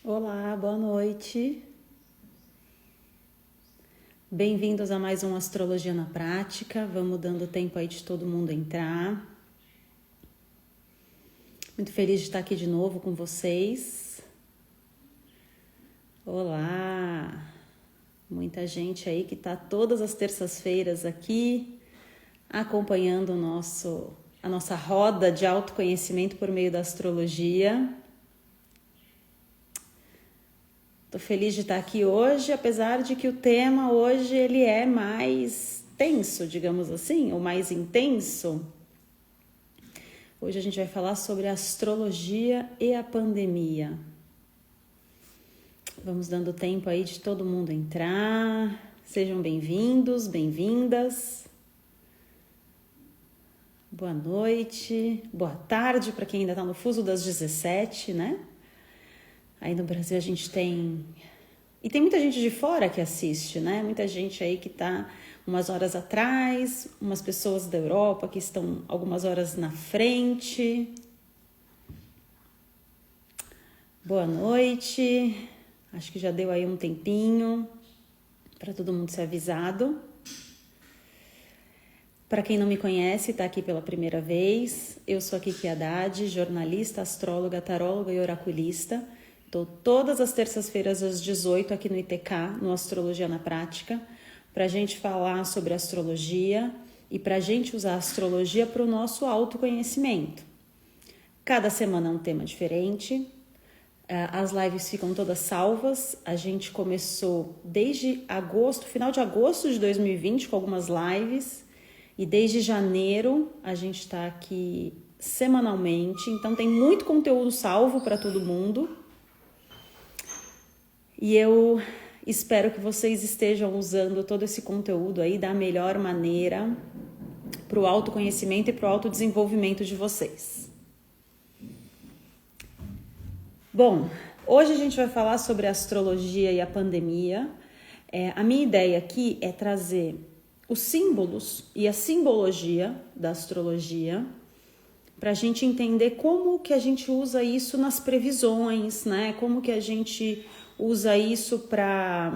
Olá, boa noite. Bem-vindos a mais um Astrologia na Prática. Vamos dando tempo aí de todo mundo entrar. Muito feliz de estar aqui de novo com vocês. Olá! Muita gente aí que está todas as terças-feiras aqui acompanhando a nossa roda de autoconhecimento por meio da astrologia. Estou feliz de estar aqui hoje, apesar de que o tema hoje ele é mais tenso, digamos assim, ou mais intenso. Hoje a gente vai falar sobre a astrologia e a pandemia. Vamos dando tempo aí de todo mundo entrar. Sejam bem-vindos, bem-vindas. Boa noite, boa tarde para quem ainda está no fuso das 17, né? Aí no Brasil a gente tem... E tem muita gente de fora que assiste, né? Muita gente aí que está umas horas atrás, umas pessoas da Europa que estão algumas horas na frente. Boa noite. Acho que já deu aí um tempinho para todo mundo ser avisado. Para quem não me conhece, está aqui pela primeira vez, eu sou a Kiki Haddad, jornalista, astróloga, taróloga e oraculista. Estou todas as terças-feiras às 18 aqui no ITK, no Astrologia na Prática, para a gente falar sobre astrologia e para a gente usar a astrologia para o nosso autoconhecimento. Cada semana é um tema diferente, as lives ficam todas salvas, a gente começou desde agosto, final de agosto de 2020 com algumas lives e desde janeiro a gente está aqui semanalmente, então tem muito conteúdo salvo para todo mundo. E eu espero que vocês estejam usando todo esse conteúdo aí da melhor maneira para o autoconhecimento e para o autodesenvolvimento de vocês. Bom, hoje a gente vai falar sobre a astrologia e a pandemia. A minha ideia aqui é trazer os símbolos e a simbologia da astrologia para a gente entender como que a gente usa isso nas previsões, né? Como que a gente usa isso para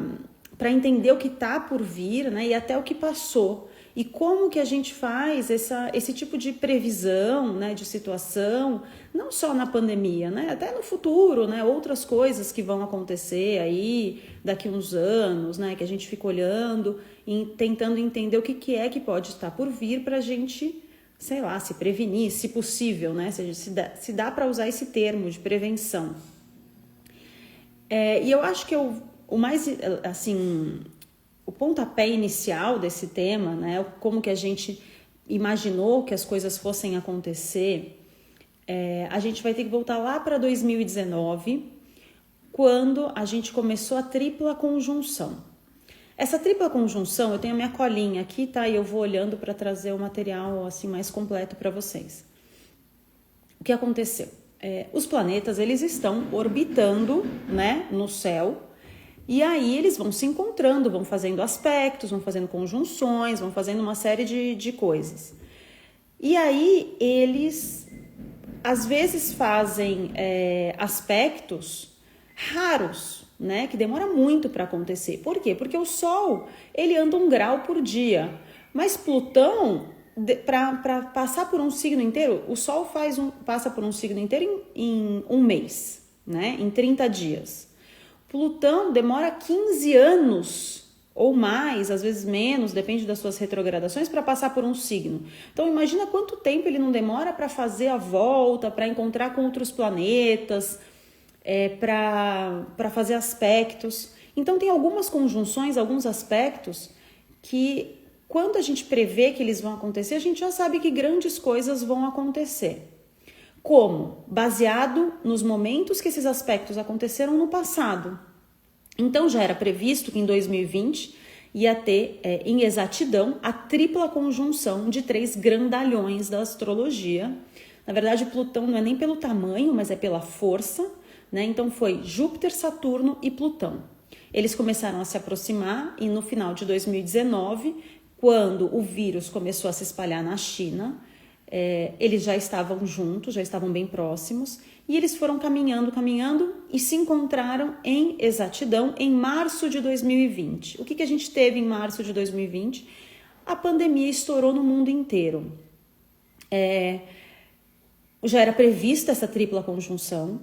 entender o que está por vir, né? E até o que passou. E como que a gente faz esse tipo de previsão, né? De situação, não só na pandemia, né? Até no futuro, né? Outras coisas que vão acontecer aí daqui uns anos, né? Que a gente fica olhando e tentando entender o que é que pode estar por vir para a gente, sei lá, se prevenir, se possível, né? Se dá para usar esse termo de prevenção. E eu acho que o mais, assim, o pontapé inicial desse tema, né, como que a gente imaginou que as coisas fossem acontecer, a gente vai ter que voltar lá para 2019, quando a gente começou a tripla conjunção. Essa tripla conjunção, eu tenho a minha colinha aqui, tá? E eu vou olhando para trazer o material assim mais completo para vocês. O que aconteceu? Os planetas, eles estão orbitando, né, no céu, e aí eles vão se encontrando, vão fazendo aspectos, vão fazendo conjunções, vão fazendo uma série de coisas. E aí eles, às vezes, fazem aspectos raros, né, que demora muito para acontecer. Por quê? Porque o Sol, ele anda 1 grau por dia, mas Plutão... Para passar por um signo inteiro, o Sol passa por um signo inteiro em 1 mês, né? Em 30 dias. Plutão demora 15 anos ou mais, às vezes menos, depende das suas retrogradações, para passar por um signo. Então imagina quanto tempo ele não demora para fazer a volta, para encontrar com outros planetas, para fazer aspectos. Então tem algumas conjunções, alguns aspectos que... Quando a gente prevê que eles vão acontecer, a gente já sabe que grandes coisas vão acontecer. Como? Baseado nos momentos que esses aspectos aconteceram no passado. Então já era previsto que em 2020 ia ter, em exatidão, a tripla conjunção de 3 grandalhões da astrologia. Na verdade, Plutão não é nem pelo tamanho, mas é pela força, né? Então foi Júpiter, Saturno e Plutão. Eles começaram a se aproximar e no final de 2019... Quando o vírus começou a se espalhar na China, eles já estavam juntos, já estavam bem próximos, e eles foram caminhando e se encontraram em exatidão em março de 2020. O que a gente teve em março de 2020? A pandemia estourou no mundo inteiro. Já era prevista essa tripla conjunção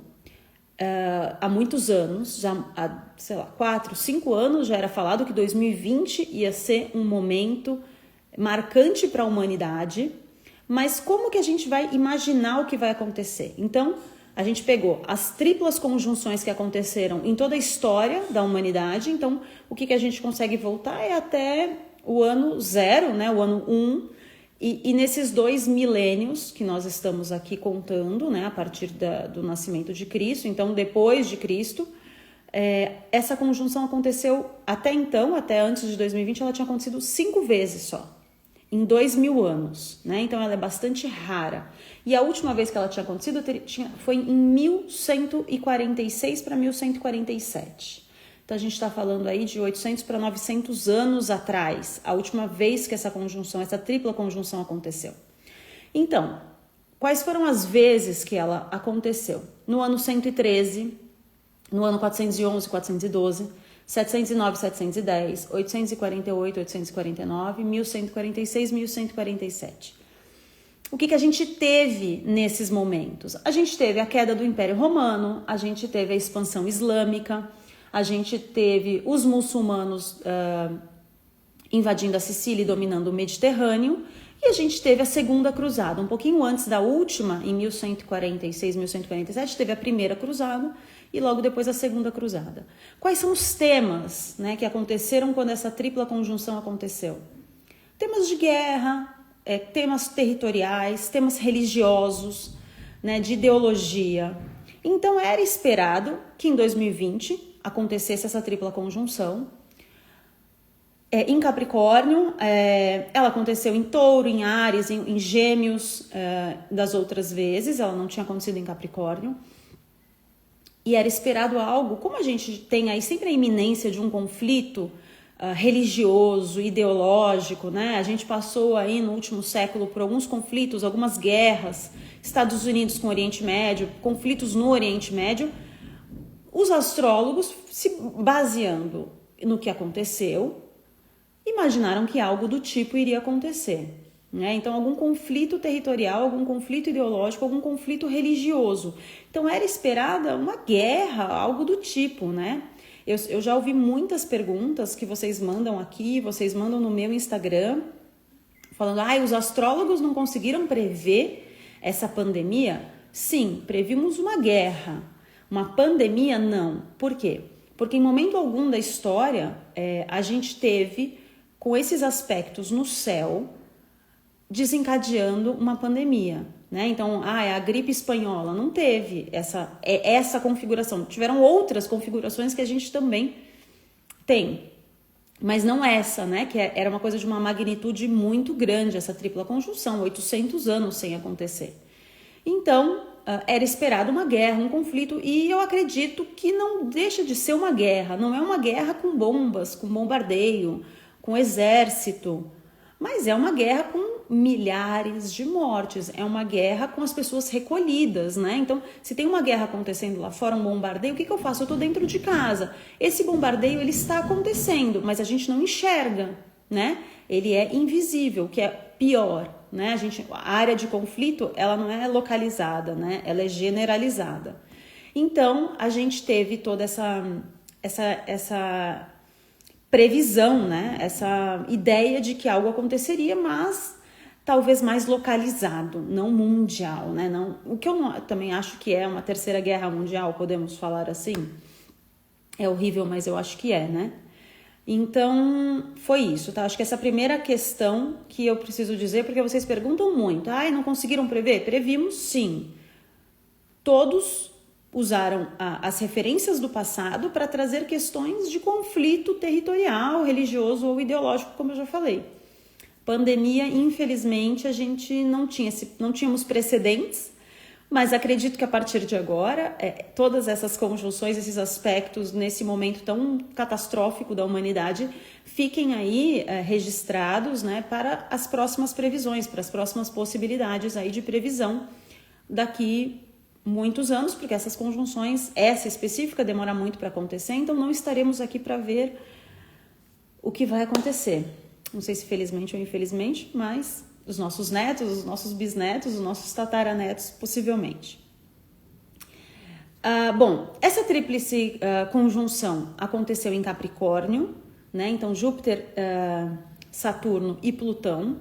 há muitos anos, já há, 4, 5 anos já era falado que 2020 ia ser um momento marcante para a humanidade, mas como que a gente vai imaginar o que vai acontecer? Então, a gente pegou as triplas conjunções que aconteceram em toda a história da humanidade, então o que a gente consegue voltar é até o ano 0, né, o ano 1, e nesses 2 milênios que nós estamos aqui contando, né, a partir do nascimento de Cristo, então depois de Cristo, essa conjunção aconteceu até então, até antes de 2020, ela tinha acontecido 5 vezes só, em 2.000 anos, né? Então ela é bastante rara. E a última vez que ela tinha acontecido foi em 1146 para 1147. Então a gente está falando aí de 800 para 900 anos atrás, a última vez que essa tripla conjunção aconteceu. Então, quais foram as vezes que ela aconteceu? No ano 113, no ano 411, 412, 709, 710, 848, 849, 1146, 1147. O que a gente teve nesses momentos? A gente teve a queda do Império Romano, a gente teve a expansão islâmica, a gente teve os muçulmanos invadindo a Sicília e dominando o Mediterrâneo, e a gente teve a Segunda Cruzada. Um pouquinho antes da última, em 1146, 1147, teve a Primeira Cruzada e logo depois a Segunda Cruzada. Quais são os temas, né, que aconteceram quando essa tripla conjunção aconteceu? Temas de guerra, temas territoriais, temas religiosos, né, de ideologia. Então era esperado que em 2020 acontecesse essa tripla conjunção. Em Capricórnio, ela aconteceu em Touro, em Áries, em Gêmeos das outras vezes, ela não tinha acontecido em Capricórnio. E era esperado algo, como a gente tem aí sempre a iminência de um conflito religioso, ideológico, né? A gente passou aí no último século por alguns conflitos, algumas guerras, Estados Unidos com o Oriente Médio, conflitos no Oriente Médio. Os astrólogos, se baseando no que aconteceu, imaginaram que algo do tipo iria acontecer, né? Então, algum conflito territorial, algum conflito ideológico, algum conflito religioso. Então, era esperada uma guerra, algo do tipo, né? Eu já ouvi muitas perguntas que vocês mandam aqui, vocês mandam no meu Instagram, falando, os astrólogos não conseguiram prever essa pandemia? Sim, previmos uma guerra. Uma pandemia, não. Por quê? Porque em momento algum da história, a gente teve, com esses aspectos no céu, desencadeando uma pandemia, né? Então, a gripe espanhola não teve essa configuração. Tiveram outras configurações que a gente também tem, mas não essa, né? Que era uma coisa de uma magnitude muito grande, essa tripla conjunção, 800 anos sem acontecer. Então, era esperado uma guerra, um conflito, e eu acredito que não deixa de ser uma guerra. Não é uma guerra com bombas, com bombardeio, com exército, mas é uma guerra com milhares de mortes, é uma guerra com as pessoas recolhidas, né? Então, se tem uma guerra acontecendo lá fora, um bombardeio, o que eu faço? Eu tô dentro de casa. Esse bombardeio, ele está acontecendo, mas a gente não enxerga, né? Ele é invisível, o que é pior, né? A área de conflito, ela não é localizada, né? Ela é generalizada. Então, a gente teve toda essa previsão, né? Essa ideia de que algo aconteceria, mas talvez mais localizado, não mundial, né? Não, o que eu também acho que é uma terceira guerra mundial, podemos falar assim. É horrível, mas eu acho que é, né? Então, foi isso, tá? Acho que essa primeira questão que eu preciso dizer, porque vocês perguntam muito, não conseguiram prever? Previmos, sim. Todos usaram as referências do passado para trazer questões de conflito territorial, religioso ou ideológico, como eu já falei. Pandemia, infelizmente, a gente não tínhamos precedentes, Mas acredito que a partir de agora, todas essas conjunções, esses aspectos, nesse momento tão catastrófico da humanidade, fiquem aí registrados, né, para as próximas previsões, para as próximas possibilidades aí de previsão daqui muitos anos, porque essas conjunções, essa específica, demora muito para acontecer, então não estaremos aqui para ver o que vai acontecer. Não sei se felizmente ou infelizmente, mas os nossos netos, os nossos bisnetos, os nossos tataranetos, possivelmente. Bom, essa tríplice conjunção aconteceu em Capricórnio, né? Então Júpiter, Saturno e Plutão.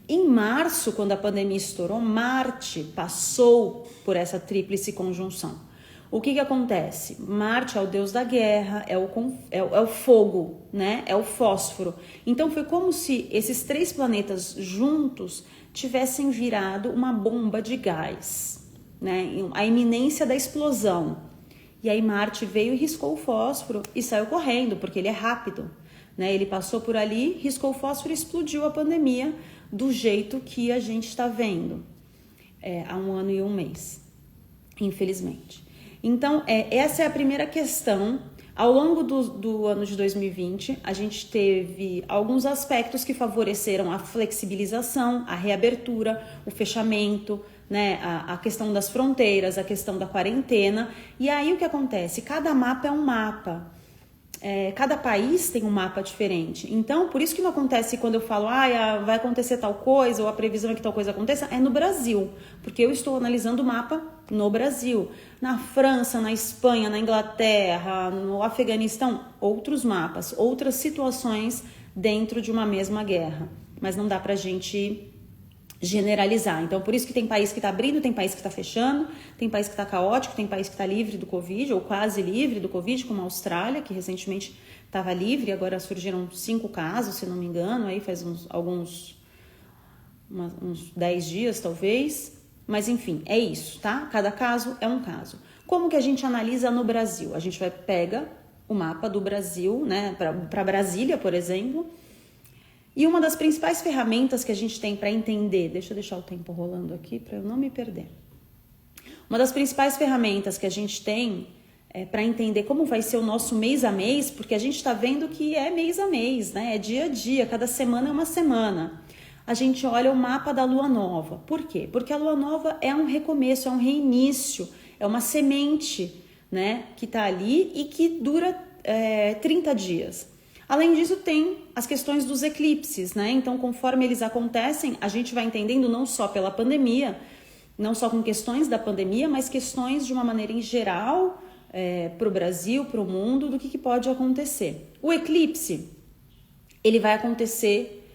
Em março, quando a pandemia estourou, Marte passou por essa tríplice conjunção. O que acontece? Marte é o deus da guerra, é o fogo, né? É o fósforo. Então foi como se esses três planetas juntos tivessem virado uma bomba de gás, né? A iminência da explosão. E aí Marte veio e riscou o fósforo e saiu correndo, porque ele é rápido, né? Ele passou por ali, riscou o fósforo e explodiu a pandemia do jeito que a gente está vendo há 1 ano e 1 mês, infelizmente. Então, essa é a primeira questão. Ao longo do ano de 2020, a gente teve alguns aspectos que favoreceram a flexibilização, a reabertura, o fechamento, né, a questão das fronteiras, a questão da quarentena. E aí o que acontece? Cada mapa é um mapa. Cada país tem um mapa diferente. Então, por isso que não acontece quando eu falo vai acontecer tal coisa, ou a previsão é que tal coisa aconteça, é no Brasil. Porque eu estou analisando o mapa no Brasil. Na França, na Espanha, na Inglaterra, no Afeganistão, outros mapas, outras situações dentro de uma mesma guerra. Mas não dá pra gente generalizar. Então, por isso que tem país que está abrindo, tem país que está fechando, tem país que está caótico, tem país que está livre do Covid, ou quase livre do Covid, como a Austrália, que recentemente estava livre, agora surgiram 5 casos, se não me engano, aí faz uns 10 dias, talvez. Mas, enfim, é isso, tá? Cada caso é um caso. Como que a gente analisa no Brasil? A gente pega o mapa do Brasil, né, para Brasília, por exemplo. E uma das principais ferramentas que a gente tem para entender, deixa eu deixar o tempo rolando aqui para eu não me perder. Uma das principais ferramentas que a gente tem para entender como vai ser o nosso mês a mês, porque a gente está vendo que é mês a mês, né? É dia a dia, cada semana é uma semana. A gente olha o mapa da lua nova. Por quê? Porque a lua nova é um recomeço, é um reinício, é uma semente, né, que está ali e que dura 30 dias. Além disso, tem as questões dos eclipses, né? Então, conforme eles acontecem, a gente vai entendendo não só pela pandemia, não só com questões da pandemia, mas questões de uma maneira em geral para o Brasil, para o mundo, do que pode acontecer. O eclipse, ele vai acontecer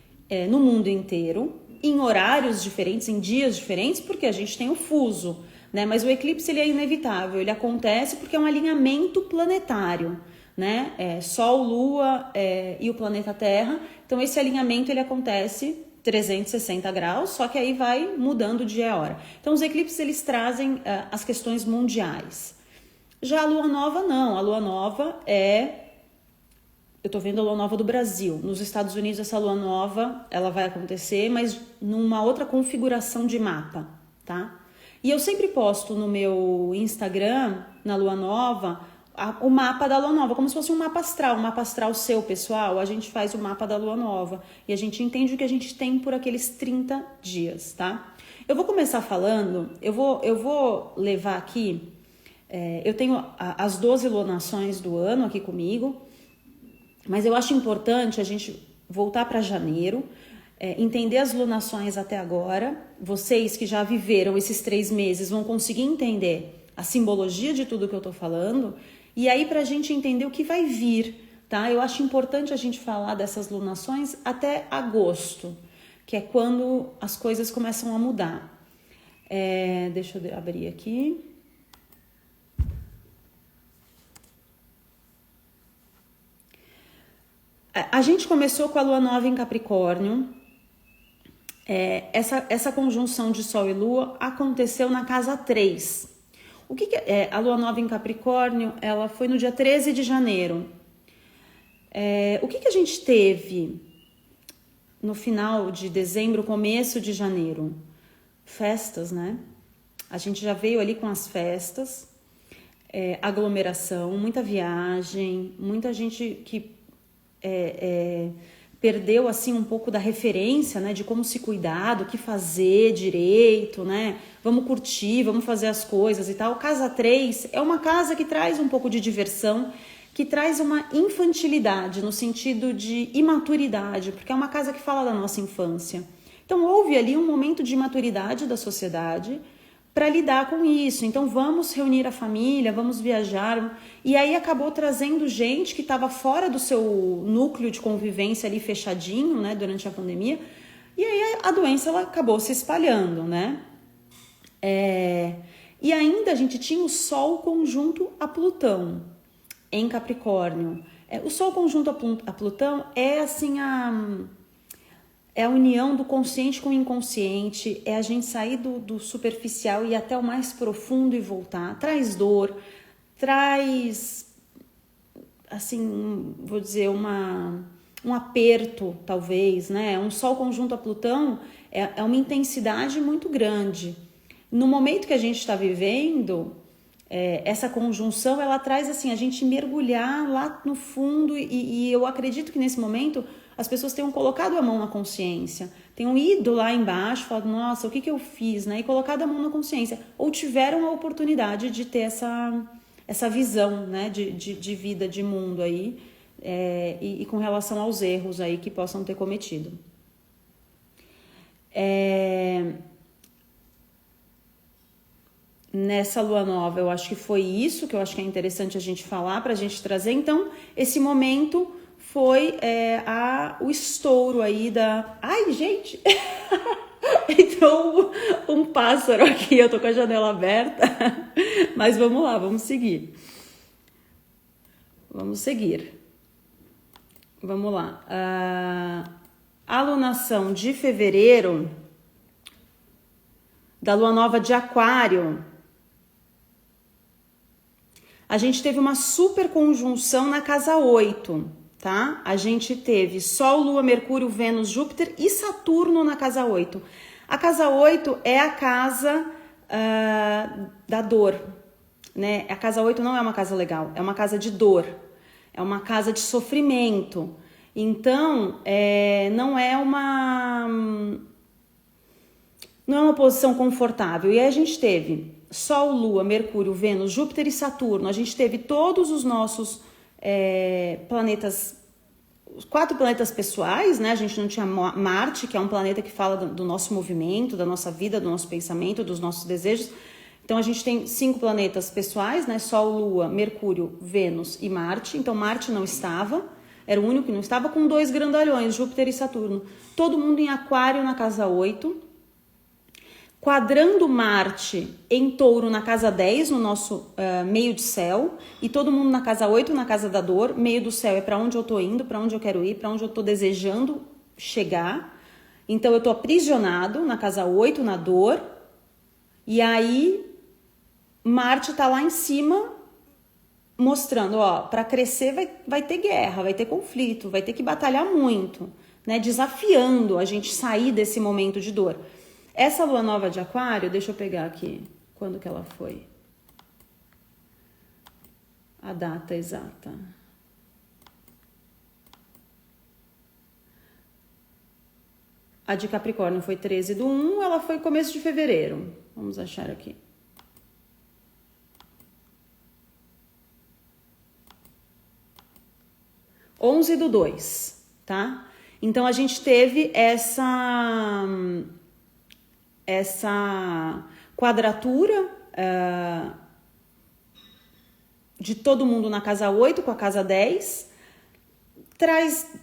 no mundo inteiro, em horários diferentes, em dias diferentes, porque a gente tem o fuso, né? Mas o eclipse ele é inevitável, ele acontece porque é um alinhamento planetário, né? Sol, Lua e o planeta Terra. Então esse alinhamento ele acontece 360 graus, só que aí vai mudando dia a hora. Então os eclipses eles trazem as questões mundiais. Já a Lua Nova não, a Lua Nova eu tô vendo a Lua Nova do Brasil. Nos Estados Unidos essa Lua Nova ela vai acontecer, mas numa outra configuração de mapa, tá? E eu sempre posto no meu Instagram, na Lua Nova, o mapa da Lua Nova, como se fosse um mapa astral seu, pessoal. A gente faz o mapa da Lua Nova e a gente entende o que a gente tem por aqueles 30 dias, tá? Eu vou começar falando, eu vou levar aqui, eu tenho as 12 lunações do ano aqui comigo, mas eu acho importante a gente voltar para janeiro, entender as lunações até agora. Vocês que já viveram esses 3 meses vão conseguir entender a simbologia de tudo que eu tô falando. E aí, para a gente entender o que vai vir, tá? Eu acho importante a gente falar dessas lunações até agosto, que é quando as coisas começam a mudar. Deixa eu abrir aqui. A gente começou com a Lua Nova em Capricórnio. Essa conjunção de Sol e Lua aconteceu na casa 3. O que é a Lua Nova em Capricórnio? Ela foi no dia 13 de janeiro. O que a gente teve no final de dezembro, começo de janeiro? Festas, né? A gente já veio ali com as festas, aglomeração, muita viagem, muita gente que perdeu assim um pouco da referência, né, de como se cuidar, do que fazer direito, né? Vamos curtir, vamos fazer as coisas e tal. Casa 3 é uma casa que traz um pouco de diversão, que traz uma infantilidade no sentido de imaturidade, porque é uma casa que fala da nossa infância. Então houve ali um momento de maturidade da sociedade para lidar com isso. Então vamos reunir a família, vamos viajar. E aí acabou trazendo gente que estava fora do seu núcleo de convivência ali fechadinho, né, durante a pandemia. E aí a doença ela acabou se espalhando, né? E ainda a gente tinha o Sol conjunto a Plutão em Capricórnio. O Sol conjunto a Plutão é assim é a união do consciente com o inconsciente, é a gente sair do superficial e ir até o mais profundo e voltar. Traz dor, traz, assim, vou dizer, um aperto, talvez, né? Um Sol conjunto a Plutão é uma intensidade muito grande. No momento que a gente está vivendo, essa conjunção, ela traz, assim, a gente mergulhar lá no fundo e eu acredito que nesse momento as pessoas tenham colocado a mão na consciência, tenham ido lá embaixo, falado, nossa, o que eu fiz, né? E colocado a mão na consciência. Ou tiveram a oportunidade de ter essa visão, né? De vida, de mundo aí, e com relação aos erros aí que possam ter cometido. Nessa lua nova, eu acho que foi isso que eu acho que é interessante a gente falar, para a gente trazer. Então, esse momento foi o estouro aí da... Ai, gente! Então, um pássaro aqui, eu tô com a janela aberta, mas vamos lá, vamos seguir. Vamos seguir. Vamos lá. A alunação de fevereiro, da lua nova de Aquário, a gente teve uma super conjunção na casa 8. Tá? A gente teve Sol, Lua, Mercúrio, Vênus, Júpiter e Saturno na casa 8. A casa 8 é a casa da dor, né? A casa 8 não é uma casa legal, é uma casa de dor, é uma casa de sofrimento. Então, não é uma posição confortável. E aí a gente teve Sol, Lua, Mercúrio, Vênus, Júpiter e Saturno. A gente teve todos os nossos planetas, os 4 planetas pessoais, né? A gente não tinha Marte, que é um planeta que fala do nosso movimento, da nossa vida, do nosso pensamento, dos nossos desejos. Então a gente tem 5 planetas pessoais, né? Sol, Lua, Mercúrio, Vênus e Marte. Então Marte não estava, era o único que não estava, com 2 grandalhões, Júpiter e Saturno. Todo mundo em Aquário na casa 8. Quadrando Marte em Touro na casa 10, no nosso meio de céu, e todo mundo na casa 8, na casa da dor. Meio do céu é para onde eu tô indo, para onde eu quero ir, para onde eu tô desejando chegar. Então eu tô aprisionado na casa 8, na dor, e aí Marte tá lá em cima mostrando, ó, para crescer vai ter guerra, vai ter conflito, vai ter que batalhar muito, né? Desafiando a gente sair desse momento de dor. Essa lua nova de Aquário, deixa eu pegar aqui, quando que ela foi? A data exata. A de Capricórnio foi 13/1, ela foi começo de fevereiro. Vamos achar aqui. (11 do 2, tá? Então a gente teve essa quadratura de todo mundo na casa 8 com a casa 10,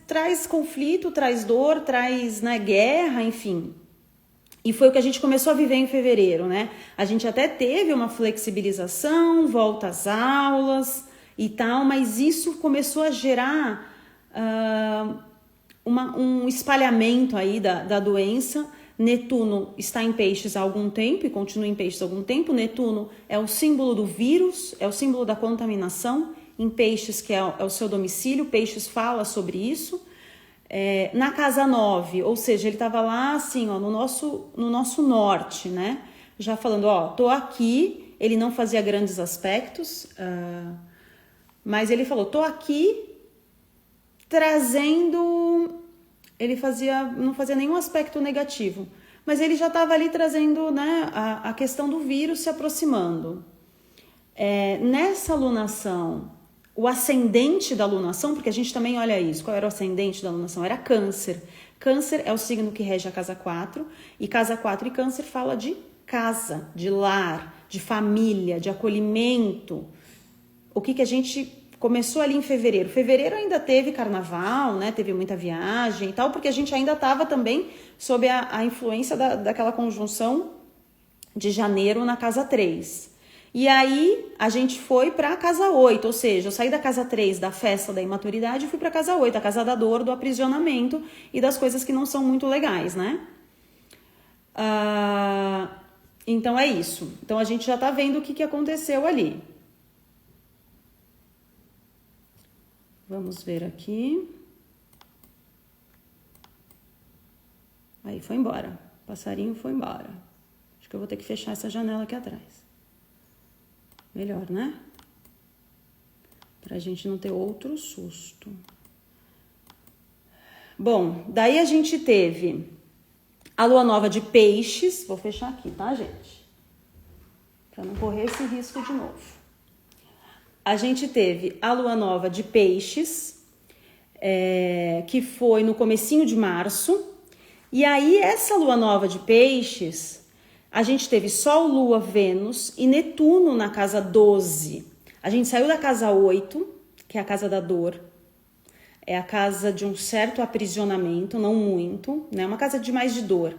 traz conflito, traz dor, traz, né, guerra, enfim. E foi o que a gente começou a viver em fevereiro, né? A gente até teve uma flexibilização, volta às aulas e tal, mas isso começou a gerar um espalhamento aí da doença. Netuno está em Peixes há algum tempo e continua em Peixes há algum tempo. Netuno é o símbolo do vírus, é o símbolo da contaminação. Em Peixes, que é o seu domicílio, Peixes fala sobre isso. Na casa 9, ou seja, ele estava lá assim, ó, no nosso norte, né? já falando, ó, tô aqui. Ele não fazia grandes aspectos, mas ele falou, tô aqui trazendo... Ele não fazia nenhum aspecto negativo, mas ele já estava ali trazendo, né, a questão do vírus se aproximando. Nessa alunação, o ascendente da alunação, porque a gente também olha isso, qual era o ascendente da alunação? Era Câncer. Câncer é o signo que rege a casa 4, e casa 4 e Câncer fala de casa, de lar, de família, de acolhimento. O que a gente começou ali em fevereiro? Fevereiro ainda teve carnaval, né? Teve muita viagem e tal, porque a gente ainda estava também sob a influência daquela conjunção de janeiro na casa 3. E aí a gente foi para a casa 8, ou seja, eu saí da casa 3 da festa da imaturidade e fui para a casa 8, a casa da dor, do aprisionamento e das coisas que não são muito legais, né? Então é isso. Então a gente já tá vendo o que aconteceu ali. Vamos ver aqui. Aí foi embora. O passarinho foi embora. Acho que eu vou ter que fechar essa janela aqui atrás. Melhor, né? Pra gente não ter outro susto. Bom, daí a gente teve a lua nova de Peixes. Vou fechar aqui, tá, gente? Pra não correr esse risco de novo. A gente teve a lua nova de Peixes, que foi no comecinho de março. E aí, essa lua nova de Peixes... A gente teve Sol, Lua, Vênus e Netuno na casa 12. A gente saiu da casa 8, que é a casa da dor. É a casa de um certo aprisionamento, não muito, né? Uma casa de mais de dor.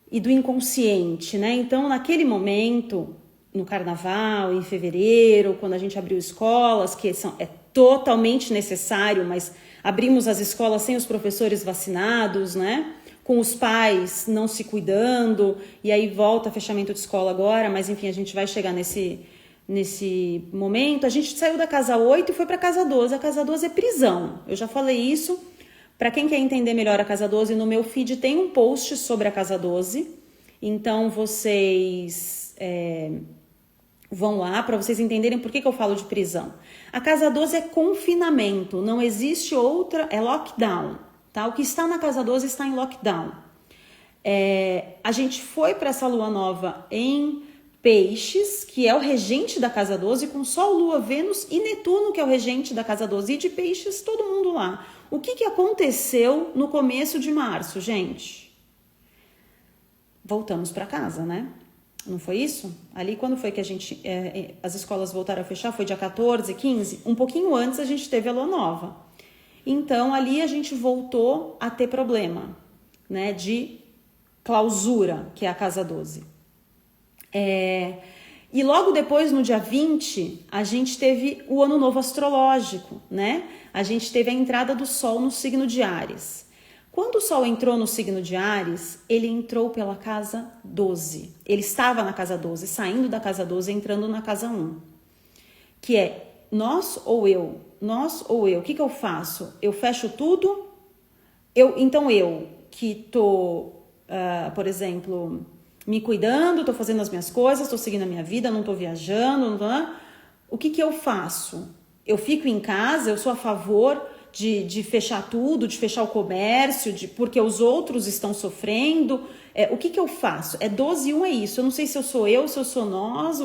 E do inconsciente, né? Então, naquele momento, no carnaval, em fevereiro, quando a gente abriu escolas, que é totalmente necessário, mas abrimos as escolas sem os professores vacinados, né? Com os pais não se cuidando, e aí volta fechamento de escola agora, mas enfim, a gente vai chegar nesse momento. A gente saiu da casa 8 e foi para a casa 12. A casa 12 é prisão. Eu já falei isso. Para quem quer entender melhor a casa 12, no meu feed tem um post sobre a casa 12. Então vocês vão lá para vocês entenderem por que eu falo de prisão. A casa 12 é confinamento, não existe outra, é lockdown. Tá? O que está na casa 12 está em lockdown. A gente foi para essa lua nova em Peixes, que é o regente da casa 12, com Sol, Lua, Vênus e Netuno, que é o regente da casa 12, e de Peixes, todo mundo lá. O que aconteceu no começo de março, gente? Voltamos para casa, né? Não foi isso? Ali, quando foi que as escolas voltaram a fechar? Foi dia 14, 15? Um pouquinho antes a gente teve a lua nova. Então, ali a gente voltou a ter problema, né, de clausura, que é a casa 12. E logo depois, no dia 20, a gente teve o ano novo astrológico, né? A gente teve a entrada do Sol no signo de Áries. Quando o Sol entrou no signo de Áries, ele entrou pela casa 12. Ele estava na casa 12, saindo da casa 12, entrando na casa 1. Que é nós ou eu? Nós ou eu? O que eu faço? Eu fecho tudo? Então eu que tô, por exemplo, me cuidando, tô fazendo as minhas coisas, tô seguindo a minha vida, não tô viajando, o que eu faço? Eu fico em casa, eu sou a favor de fechar tudo, de fechar o comércio, porque os outros estão sofrendo. O que eu faço? 12 e 1 é isso. Eu não sei se eu sou, se eu sou nós,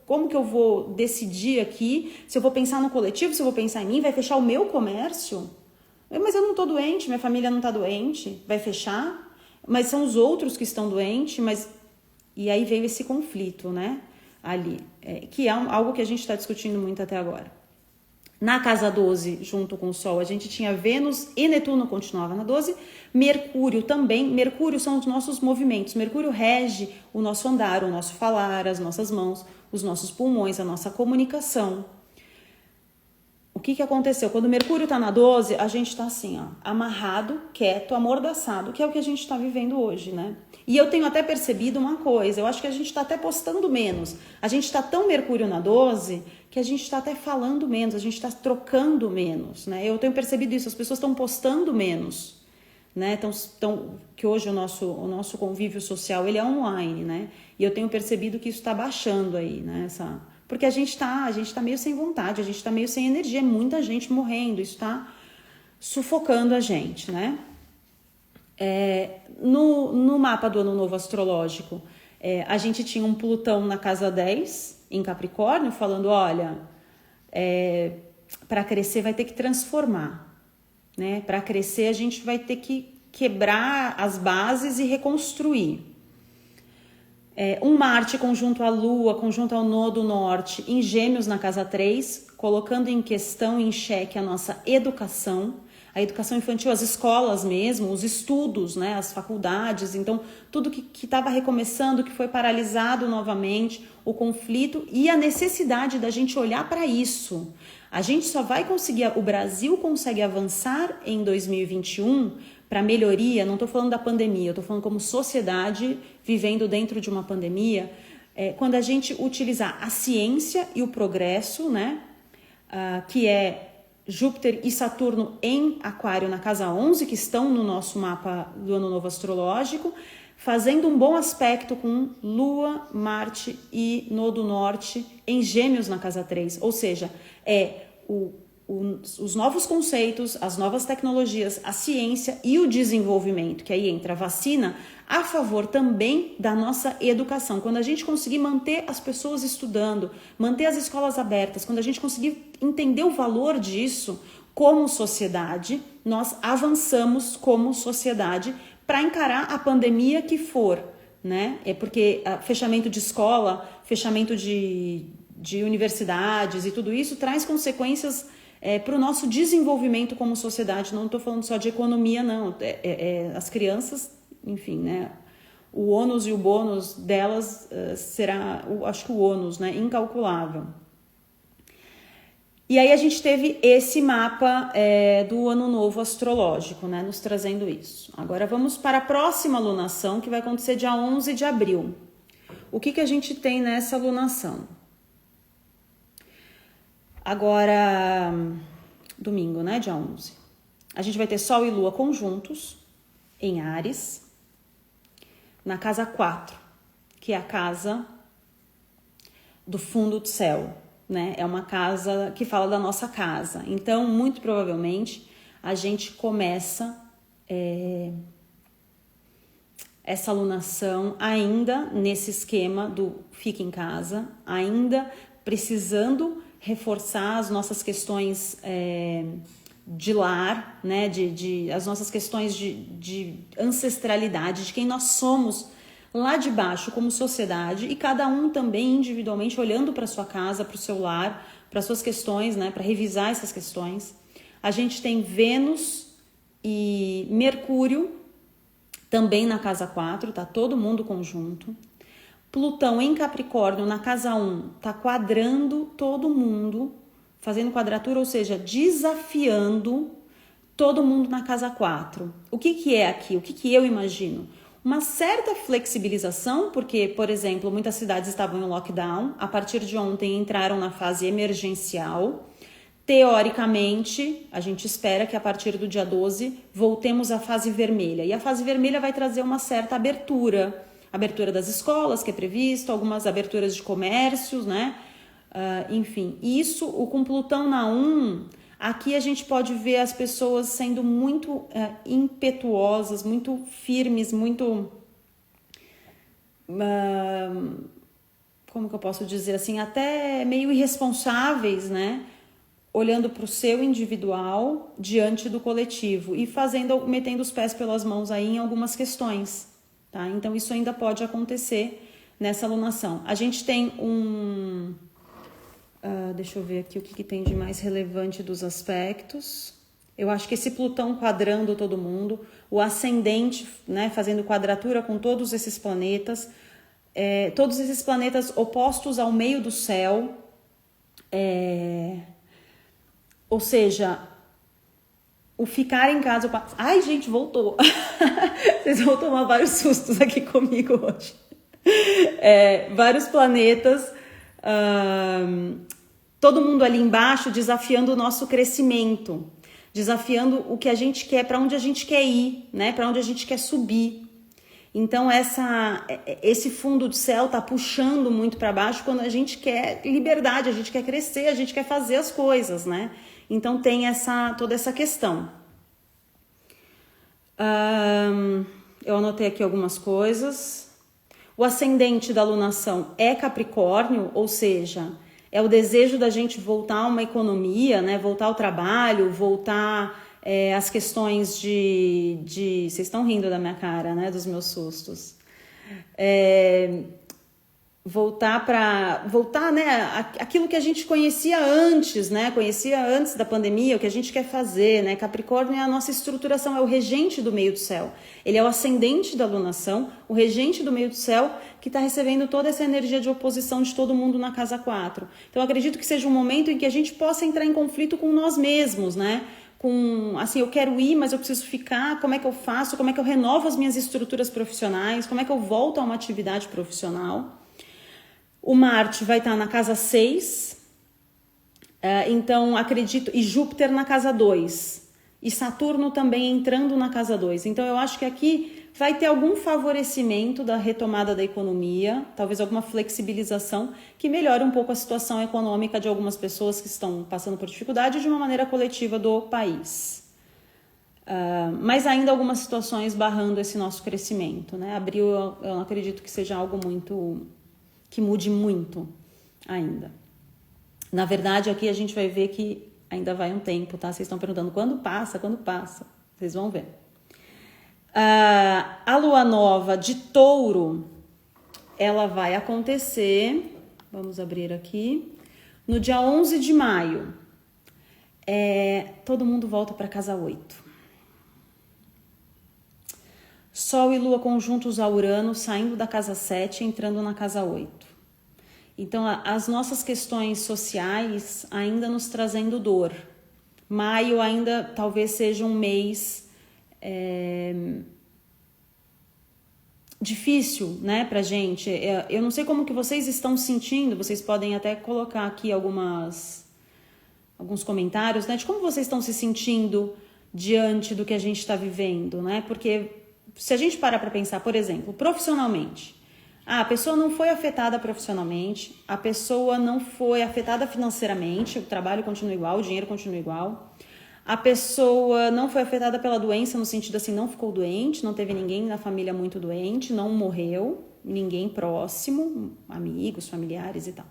como que eu vou decidir aqui, se eu vou pensar no coletivo, se eu vou pensar em mim, vai fechar o meu comércio? Mas eu não tô doente, minha família não tá doente, vai fechar? Mas são os outros que estão doentes, E aí veio esse conflito, né, ali, que é algo que a gente está discutindo muito até agora. Na casa 12, junto com o Sol, a gente tinha Vênus e Netuno continuava na 12, Mercúrio também. Mercúrio são os nossos movimentos. Mercúrio rege o nosso andar, o nosso falar, as nossas mãos, os nossos pulmões, a nossa comunicação. O que aconteceu? Quando o Mercúrio está na 12, a gente está assim, ó, amarrado, quieto, amordaçado, que é o que a gente está vivendo hoje, né? E eu tenho até percebido uma coisa, eu acho que a gente está até postando menos. A gente está tão Mercúrio na 12 que a gente está até falando menos, a gente está trocando menos, né? Eu tenho percebido isso, as pessoas estão postando menos, né? Então, que hoje o nosso convívio social ele é online, né? E eu tenho percebido que isso está baixando aí, né? Porque a gente tá meio sem vontade, a gente está meio sem energia, muita gente morrendo, isso está sufocando a gente, né? No mapa do Ano Novo Astrológico, a gente tinha um Plutão na casa 10, em Capricórnio, falando, olha, para crescer vai ter que transformar, né? Para crescer a gente vai ter que quebrar as bases e reconstruir. Um Marte conjunto à Lua, conjunto ao Nodo Norte, em Gêmeos na casa 3, colocando em questão, em xeque a nossa educação, a educação infantil, as escolas mesmo, os estudos, né, as faculdades, então tudo que estava recomeçando, que foi paralisado novamente, o conflito e a necessidade da gente olhar para isso. A gente só vai conseguir, o Brasil consegue avançar em 2021 para melhoria, não estou falando da pandemia, eu estou falando como sociedade vivendo dentro de uma pandemia, quando a gente utilizar a ciência e o progresso, né, que é Júpiter e Saturno em Aquário na casa 11, que estão no nosso mapa do Ano Novo Astrológico, fazendo um bom aspecto com Lua, Marte e Nodo Norte em Gêmeos na casa 3, ou seja, os novos conceitos, as novas tecnologias, a ciência e o desenvolvimento, que aí entra a vacina, a favor também da nossa educação. Quando a gente conseguir manter as pessoas estudando, manter as escolas abertas, quando a gente conseguir entender o valor disso como sociedade, nós avançamos como sociedade para encarar a pandemia que for, né? Porque fechamento de escola, fechamento de universidades e tudo isso traz consequências para o nosso desenvolvimento como sociedade. Não estou falando só de economia, não. As crianças, enfim, né? O ônus e o bônus delas será, acho que o ônus, né? Incalculável. E aí a gente teve esse mapa do Ano Novo Astrológico, né? Nos trazendo isso. Agora vamos para a próxima lunação, que vai acontecer dia 11 de abril. O que a gente tem nessa lunação? Agora, domingo, né, dia 11. A gente vai ter Sol e Lua conjuntos em Áries, na casa 4, que é a casa do fundo do céu, né? É uma casa que fala da nossa casa. Então, muito provavelmente, a gente começa essa lunação ainda nesse esquema do fica em casa, ainda precisando reforçar as nossas questões de lar, né? As nossas questões de ancestralidade, de quem nós somos lá de baixo como sociedade, e cada um também individualmente olhando para sua casa, para o seu lar, para suas questões, né? Para revisar essas questões. A gente tem Vênus e Mercúrio também na casa 4, tá todo mundo conjunto. Plutão em Capricórnio, na casa 1, está quadrando todo mundo, fazendo quadratura, ou seja, desafiando todo mundo na casa 4. O que é aqui? O que eu imagino? Uma certa flexibilização, porque, por exemplo, muitas cidades estavam em lockdown, a partir de ontem entraram na fase emergencial. Teoricamente, a gente espera que a partir do dia 12 voltemos à fase vermelha. E a fase vermelha vai trazer uma certa abertura das escolas, que é previsto, algumas aberturas de comércios, né? Enfim, isso, com Plutão na 1, aqui a gente pode ver as pessoas sendo muito impetuosas, muito firmes, muito... como que eu posso dizer assim? Até meio irresponsáveis, né? Olhando para o seu individual diante do coletivo e metendo os pés pelas mãos aí em algumas questões. Tá? Então, isso ainda pode acontecer nessa lunação. A gente tem deixa eu ver aqui o que tem de mais relevante dos aspectos. Eu acho que esse Plutão quadrando todo mundo, o ascendente, né, fazendo quadratura com todos esses planetas opostos ao meio do céu. Ou seja, o ficar em casa... Ai, gente, voltou. Vocês vão tomar vários sustos aqui comigo hoje. Vários planetas, todo mundo ali embaixo desafiando o nosso crescimento. desafiando o que a gente quer, para onde a gente quer ir, né? Para onde a gente quer subir. Então esse fundo do céu tá puxando muito para baixo quando a gente quer liberdade, a gente quer crescer, a gente quer fazer as coisas, né? Então tem toda essa questão. Eu anotei aqui algumas coisas. O ascendente da alunação é Capricórnio, ou seja, é o desejo da gente voltar a uma economia, né? Voltar ao trabalho, voltar às questões de... Vocês estão rindo da minha cara, né? Dos meus sustos. Voltar, né? Aquilo que a gente conhecia antes, né? Conhecia antes da pandemia, o que a gente quer fazer, né? Capricórnio é a nossa estruturação, é o regente do meio do céu. Ele é o ascendente da alunação, o regente do meio do céu, que está recebendo toda essa energia de oposição de todo mundo na casa 4. Então, eu acredito que seja um momento em que a gente possa entrar em conflito com nós mesmos, né? Assim, eu quero ir, mas eu preciso ficar, como é que eu faço? Como é que eu renovo as minhas estruturas profissionais? Como é que eu volto a uma atividade profissional? O Marte vai estar na casa 6, então acredito, e Júpiter na casa 2, e Saturno também entrando na casa 2. Então eu acho que aqui vai ter algum favorecimento da retomada da economia, talvez alguma flexibilização que melhore um pouco a situação econômica de algumas pessoas que estão passando por dificuldade de uma maneira coletiva do país. Mas ainda algumas situações barrando esse nosso crescimento, né? Abril eu não acredito que seja algo que mude muito ainda. Na verdade, aqui a gente vai ver que ainda vai um tempo, tá? Vocês estão perguntando quando passa? Quando passa? Vocês vão ver. A lua nova de Touro, ela vai acontecer, vamos abrir aqui, no dia 11 de maio. Todo mundo volta para casa 8. Sol e Lua conjuntos a Urano, saindo da casa 7 e entrando na casa 8. Então, as nossas questões sociais ainda nos trazendo dor. Maio ainda talvez seja um mês difícil, né, pra gente. Eu não sei como que vocês estão sentindo, vocês podem até colocar aqui alguns comentários, né, de como vocês estão se sentindo diante do que a gente está vivendo, né, porque se a gente parar para pensar, por exemplo, profissionalmente, a pessoa não foi afetada profissionalmente, a pessoa não foi afetada financeiramente, o trabalho continua igual, o dinheiro continua igual, a pessoa não foi afetada pela doença, no sentido assim, não ficou doente, não teve ninguém na família muito doente, não morreu, ninguém próximo, amigos, familiares e tal.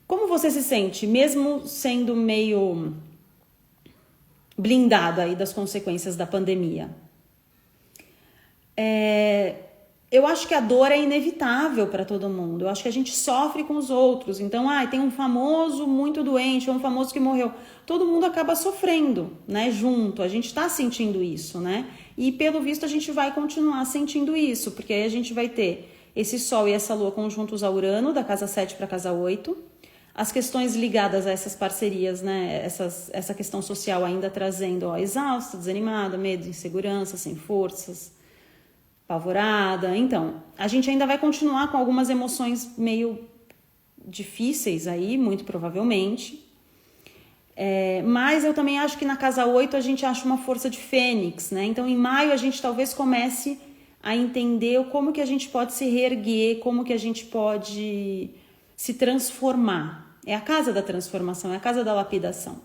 Como você se sente, mesmo sendo meio blindada aí das consequências da pandemia? Eu acho que a dor é inevitável para todo mundo. Eu acho que a gente sofre com os outros. Então, tem um famoso muito doente, ou um famoso que morreu. Todo mundo acaba sofrendo, né? Junto. A gente está sentindo isso, né? E pelo visto a gente vai continuar sentindo isso, porque aí a gente vai ter esse Sol e essa Lua conjuntos a Urano, da casa 7 para a casa 8. As questões ligadas a essas parcerias, né? Essa questão social ainda trazendo, exausta, desanimada, medo, insegurança, sem forças, apavorada. Então, a gente ainda vai continuar com algumas emoções meio difíceis aí, muito provavelmente. Mas eu também acho que na casa 8 a gente acha uma força de fênix, né? Então, em maio a gente talvez comece a entender como que a gente pode se reerguer, como que a gente pode se transformar. É a casa da transformação, é a casa da lapidação.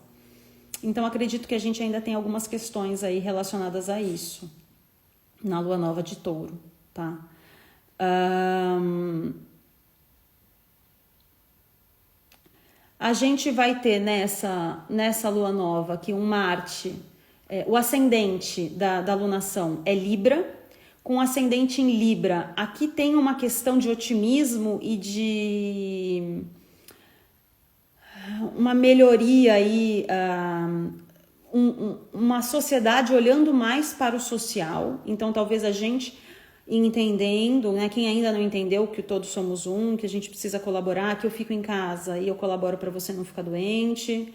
Então, acredito que a gente ainda tem algumas questões aí relacionadas a isso na lua nova de Touro, tá? A gente vai ter nessa lua nova aqui um Marte, o ascendente da alunação é Libra, com ascendente em Libra. Aqui tem uma questão de otimismo e de uma melhoria aí, uma sociedade olhando mais para o social. Então talvez a gente entendendo, né, quem ainda não entendeu que todos somos um, que a gente precisa colaborar, que eu fico em casa e eu colaboro para você não ficar doente.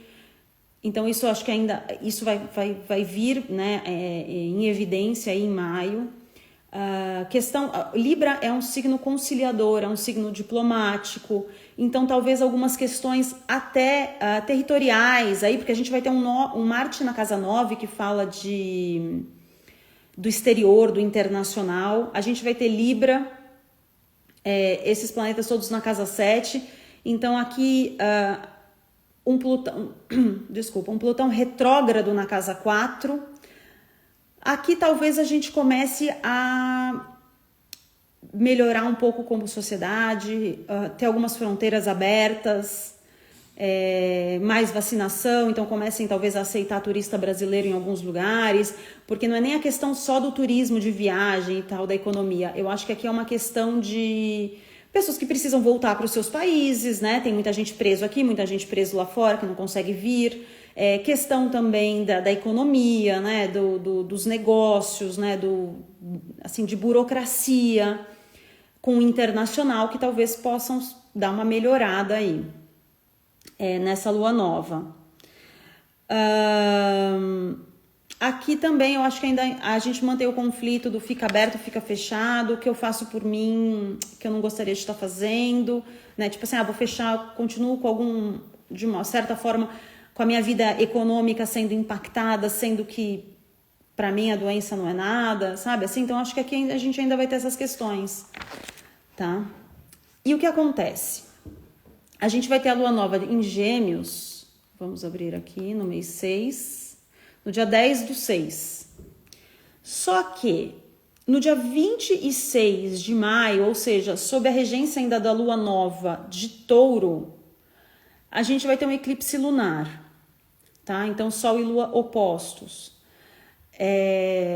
Então isso eu acho que ainda isso vai vir, né, em evidência aí em maio. Libra é um signo conciliador, é um signo diplomático, então talvez algumas questões até territoriais, aí, porque a gente vai ter um Marte na casa 9 que fala do exterior, do internacional, a gente vai ter Libra, esses planetas todos na casa 7, então aqui um Plutão retrógrado na casa 4, aqui talvez a gente comece a melhorar um pouco como sociedade, ter algumas fronteiras abertas, mais vacinação, então comecem talvez a aceitar turista brasileiro em alguns lugares, porque não é nem a questão só do turismo de viagem e tal, da economia. Eu acho que aqui é uma questão de pessoas que precisam voltar para os seus países, né? Tem muita gente preso aqui, muita gente preso lá fora que não consegue vir. Questão também da economia, né? Dos negócios, né? Assim, de burocracia com o internacional que talvez possam dar uma melhorada aí nessa lua nova. Aqui também eu acho que ainda a gente mantém o conflito do fica aberto, fica fechado, o que eu faço por mim, que eu não gostaria de estar fazendo, né? Tipo assim, vou fechar, continuo com de uma certa forma, com a minha vida econômica sendo impactada, sendo que para mim a doença não é nada, sabe? Assim, então acho que aqui a gente ainda vai ter essas questões, tá? E o que acontece? A gente vai ter a lua nova em Gêmeos, vamos abrir aqui no mês 6, no dia 10/6. Só que no dia 26 de maio, ou seja, sob a regência ainda da lua nova de Touro, a gente vai ter um eclipse lunar, tá? Então, Sol e Lua opostos.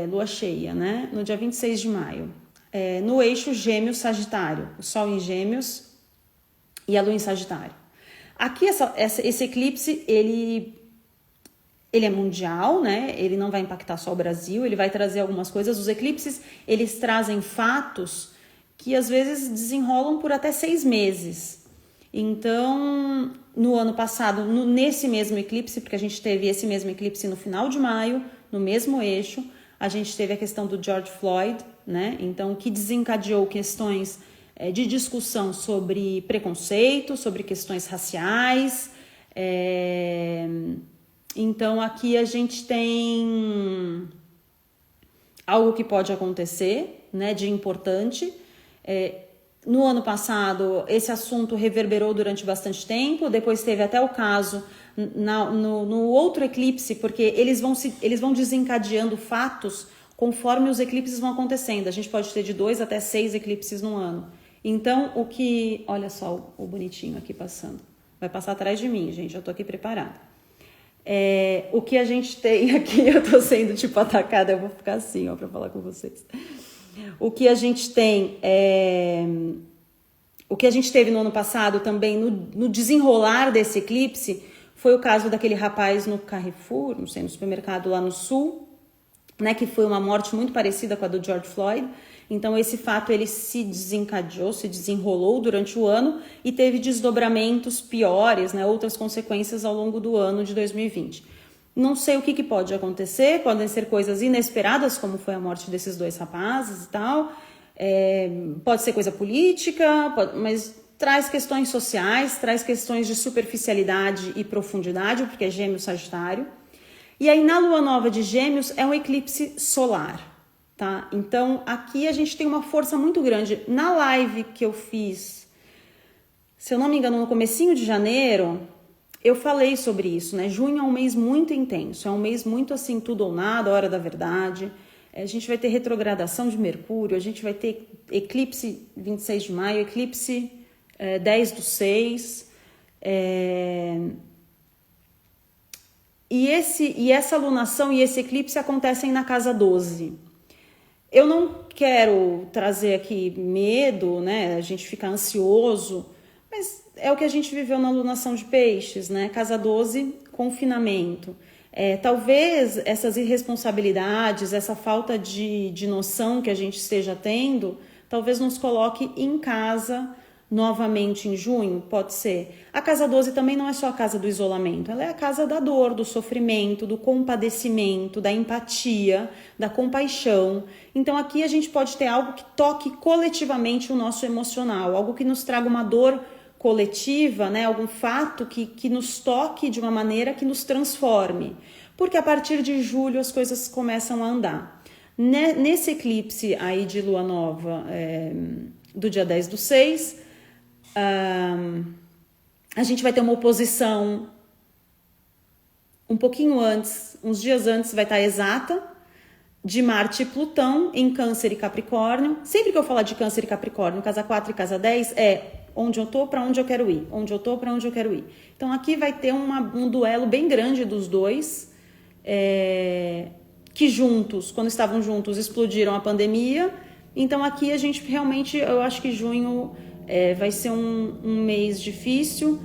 Lua cheia, né? No dia 26 de maio. No eixo Gêmeos-Sagitário. O Sol em Gêmeos e a Lua em Sagitário. Aqui, esse eclipse, ele é mundial, né? Ele não vai impactar só o Brasil, ele vai trazer algumas coisas. Os eclipses, eles trazem fatos que às vezes desenrolam por até 6 meses. Então, no ano passado, nesse mesmo eclipse, porque a gente teve esse mesmo eclipse no final de maio, no mesmo eixo, a gente teve a questão do George Floyd, né? Então, que desencadeou questões de discussão sobre preconceito, sobre questões raciais. Então, aqui a gente tem algo que pode acontecer, né, de importante. No ano passado, esse assunto reverberou durante bastante tempo, depois teve até o caso no outro eclipse, porque eles vão desencadeando fatos conforme os eclipses vão acontecendo. A gente pode ter de 2 até 6 eclipses no ano. Então, olha só o bonitinho aqui passando. Vai passar atrás de mim, gente, eu tô aqui preparada. O que a gente tem aqui, eu tô sendo tipo atacada, eu vou ficar assim, ó, pra falar com vocês. O que a gente tem o que a gente teve no ano passado também, no desenrolar desse eclipse, foi o caso daquele rapaz no Carrefour, não sei, no supermercado lá no sul, né, que foi uma morte muito parecida com a do George Floyd. Então esse fato ele se desencadeou, se desenrolou durante o ano e teve desdobramentos piores, né, outras consequências ao longo do ano de 2020. Não sei o que pode acontecer, podem ser coisas inesperadas, como foi a morte desses 2 rapazes e tal, pode ser coisa política, mas traz questões sociais, traz questões de superficialidade e profundidade, porque é Gêmeos Sagitário. E aí na lua nova de Gêmeos é um eclipse solar, tá? Então aqui a gente tem uma força muito grande. Na live que eu fiz, se eu não me engano, no comecinho de janeiro, eu falei sobre isso, né? Junho é um mês muito intenso, é um mês muito assim, tudo ou nada, hora da verdade. A gente vai ter retrogradação de Mercúrio, a gente vai ter eclipse 26 de maio, eclipse 10/6. E essa lunação e esse eclipse acontecem na casa 12. Eu não quero trazer aqui medo, né? A gente ficar ansioso, mas é o que a gente viveu na lunação de Peixes, né? Casa 12, confinamento. Talvez essas irresponsabilidades, essa falta de noção que a gente esteja tendo, talvez nos coloque em casa novamente em junho? Pode ser. A casa 12 também não é só a casa do isolamento, ela é a casa da dor, do sofrimento, do compadecimento, da empatia, da compaixão. Então aqui a gente pode ter algo que toque coletivamente o nosso emocional, algo que nos traga uma dor coletiva, né? Algum fato que nos toque de uma maneira que nos transforme. Porque a partir de julho as coisas começam a andar. Nesse eclipse aí de lua nova do dia 10/6, a gente vai ter uma oposição um pouquinho antes, uns dias antes vai estar exata, de Marte e Plutão em Câncer e Capricórnio. Sempre que eu falar de Câncer e Capricórnio, casa 4 e casa 10, onde eu tô, para onde eu quero ir. Onde eu tô, para onde eu quero ir. Então aqui vai ter um duelo bem grande dos dois, que juntos, quando estavam juntos, explodiram a pandemia. Então aqui a gente realmente, eu acho que junho vai ser um mês difícil.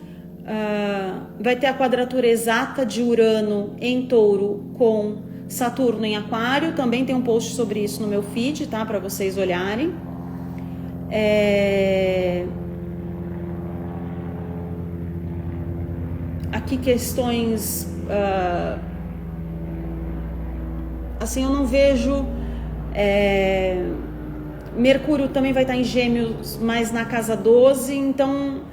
Vai ter a quadratura exata de Urano em Touro com Saturno em Aquário. Também tem um post sobre isso no meu feed, tá? Para vocês olharem. Aqui questões... assim, eu não vejo... Mercúrio também vai estar em Gêmeos, mas na casa 12, então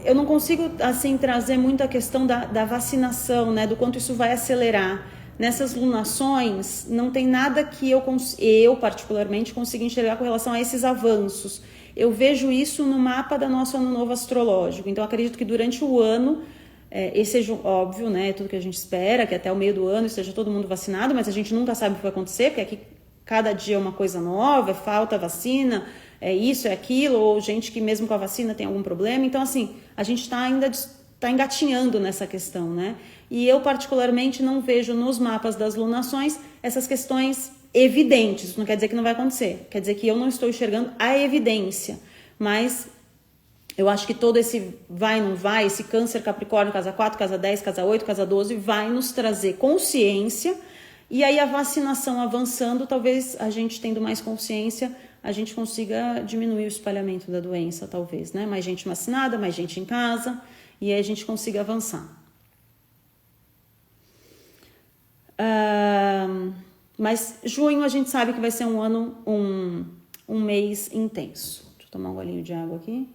eu não consigo assim trazer muito a questão da vacinação, né, do quanto isso vai acelerar. Nessas lunações não tem nada que eu particularmente consiga enxergar com relação a esses avanços. Eu vejo isso no mapa da nosso ano novo astrológico, então acredito que durante o ano, esse seja óbvio, né, tudo que a gente espera, que até o meio do ano esteja todo mundo vacinado, mas a gente nunca sabe o que vai acontecer, porque aqui cada dia é uma coisa nova, falta vacina, isso, aquilo, ou gente que mesmo com a vacina tem algum problema. Então, assim, a gente está engatinhando nessa questão, né? E eu, particularmente, não vejo nos mapas das lunações essas questões evidentes. Isso não quer dizer que não vai acontecer, quer dizer que eu não estou enxergando a evidência. Mas eu acho que todo esse vai, não vai, esse Câncer, Capricórnio, casa 4, casa 10, casa 8, casa 12, vai nos trazer consciência. E aí a vacinação avançando, talvez a gente tendo mais consciência, a gente consiga diminuir o espalhamento da doença, talvez, né? Mais gente vacinada, mais gente em casa, e aí a gente consiga avançar. Mas junho a gente sabe que vai ser um ano, um mês intenso. Deixa eu tomar um golinho de água aqui.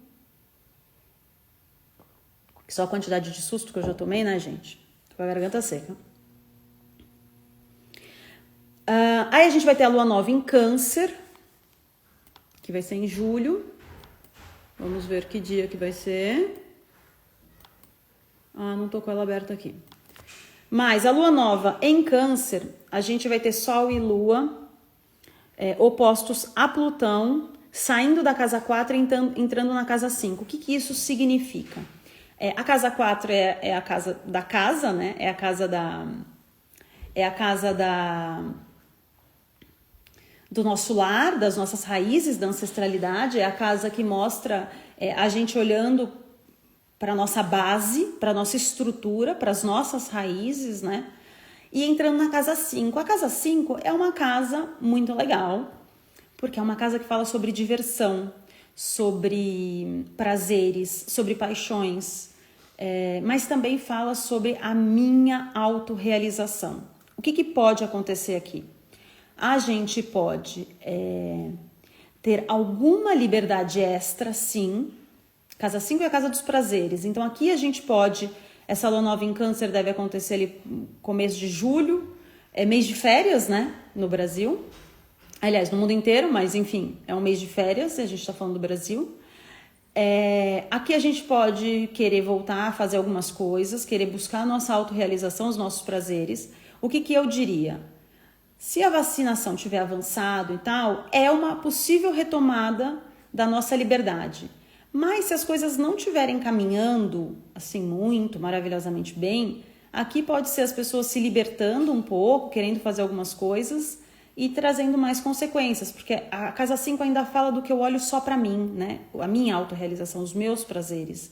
Só a quantidade de susto que eu já tomei, né, gente? Tô com a garganta seca. Aí a gente vai ter a lua nova em Câncer, que vai ser em julho. Vamos ver que dia que vai ser. Não tô com ela aberta aqui. Mas a lua nova em Câncer, a gente vai ter Sol e Lua opostos a Plutão, saindo da casa 4 e entrando na casa 5. O que isso significa? A casa 4 é a casa da casa, né? É a casa do nosso lar, das nossas raízes, da ancestralidade. É a casa que mostra a gente olhando para a nossa base, para a nossa estrutura, para as nossas raízes, né? E entrando na casa 5. A casa 5 é uma casa muito legal, porque é uma casa que fala sobre diversão, sobre prazeres, sobre paixões, mas também fala sobre a minha autorrealização. O que pode acontecer aqui? A gente pode ter alguma liberdade extra, sim. Casa 5 é a casa dos prazeres. Então aqui a gente pode... Essa lua nova em Câncer deve acontecer ali começo de julho. É mês de férias, né? No Brasil. Aliás, no mundo inteiro, mas enfim, é um mês de férias. A gente está falando do Brasil. Aqui a gente pode querer voltar a fazer algumas coisas, querer buscar a nossa autorrealização, os nossos prazeres. O que eu diria? Se a vacinação tiver avançado e tal, é uma possível retomada da nossa liberdade. Mas se as coisas não estiverem caminhando assim muito, maravilhosamente bem, aqui pode ser as pessoas se libertando um pouco, querendo fazer algumas coisas e trazendo mais consequências, porque a casa 5 ainda fala do que eu olho só para mim, né? A minha autorrealização, os meus prazeres.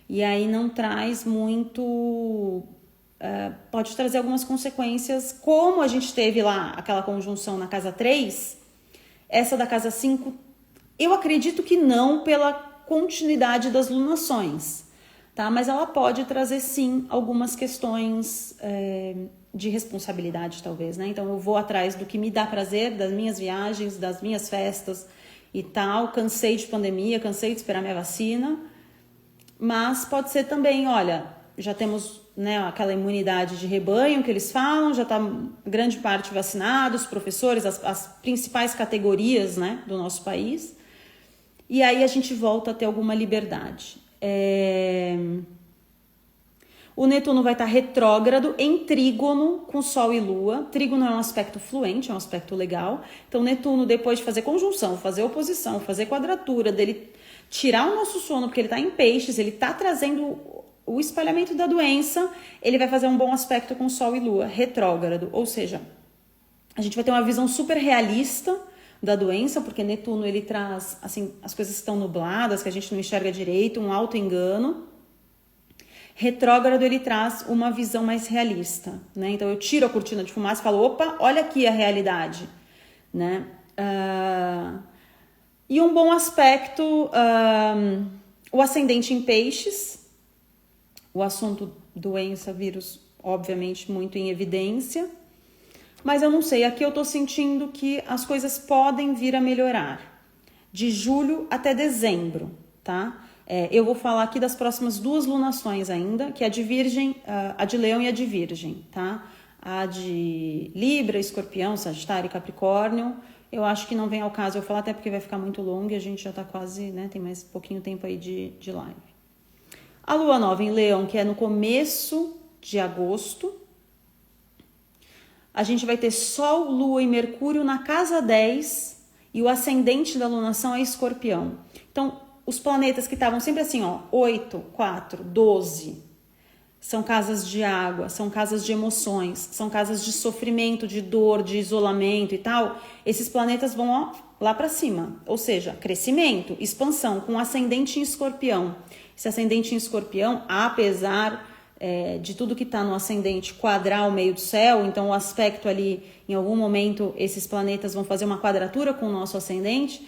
E aí não traz muito... pode trazer algumas consequências, como a gente teve lá aquela conjunção na casa 3, essa da casa 5, eu acredito que não pela continuidade das lunações, tá? Mas ela pode trazer sim algumas questões de responsabilidade, talvez, né? Então eu vou atrás do que me dá prazer, das minhas viagens, das minhas festas e tal. Cansei de pandemia, cansei de esperar minha vacina, mas pode ser também, olha, já temos, né, aquela imunidade de rebanho que eles falam, já está grande parte vacinados, professores, as principais categorias, né, do nosso país. E aí a gente volta a ter alguma liberdade. O Netuno vai estar retrógrado em trígono com Sol e Lua. Trígono é um aspecto fluente, é um aspecto legal. Então Netuno, depois de fazer conjunção, fazer oposição, fazer quadratura, dele tirar o nosso sono, porque ele está em peixes, ele está trazendo o espalhamento da doença, ele vai fazer um bom aspecto com Sol e Lua, retrógrado. Ou seja, a gente vai ter uma visão super realista da doença, porque Netuno ele traz, assim, as coisas que estão nubladas, que a gente não enxerga direito, um auto-engano. Retrógrado ele traz uma visão mais realista, né? Então eu tiro a cortina de fumaça e falo, opa, olha aqui a realidade, né? E um bom aspecto, o ascendente em peixes, o assunto doença, vírus, obviamente muito em evidência, mas eu não sei, aqui eu tô sentindo que as coisas podem vir a melhorar, de julho até dezembro, tá? Eu vou falar aqui das próximas 2 lunações ainda, que é a de Virgem, a de Leão e a de Virgem, tá? A de Libra, Escorpião, Sagitário e Capricórnio, eu acho que não vem ao caso eu falar, até porque vai ficar muito longo e a gente já tá quase, né, tem mais pouquinho tempo aí de live. A Lua Nova em Leão, que é no começo de agosto, a gente vai ter Sol, Lua e Mercúrio na casa 10 e o ascendente da lunação é Escorpião. Então, os planetas que estavam sempre assim, ó, 8, 4, 12, são casas de água, são casas de emoções, são casas de sofrimento, de dor, de isolamento e tal. Esses planetas vão, ó, lá para cima, ou seja, crescimento, expansão, com ascendente em Escorpião. Esse ascendente em Escorpião, apesar de tudo que está no ascendente quadrar o meio do céu, então o aspecto ali, em algum momento, esses planetas vão fazer uma quadratura com o nosso ascendente,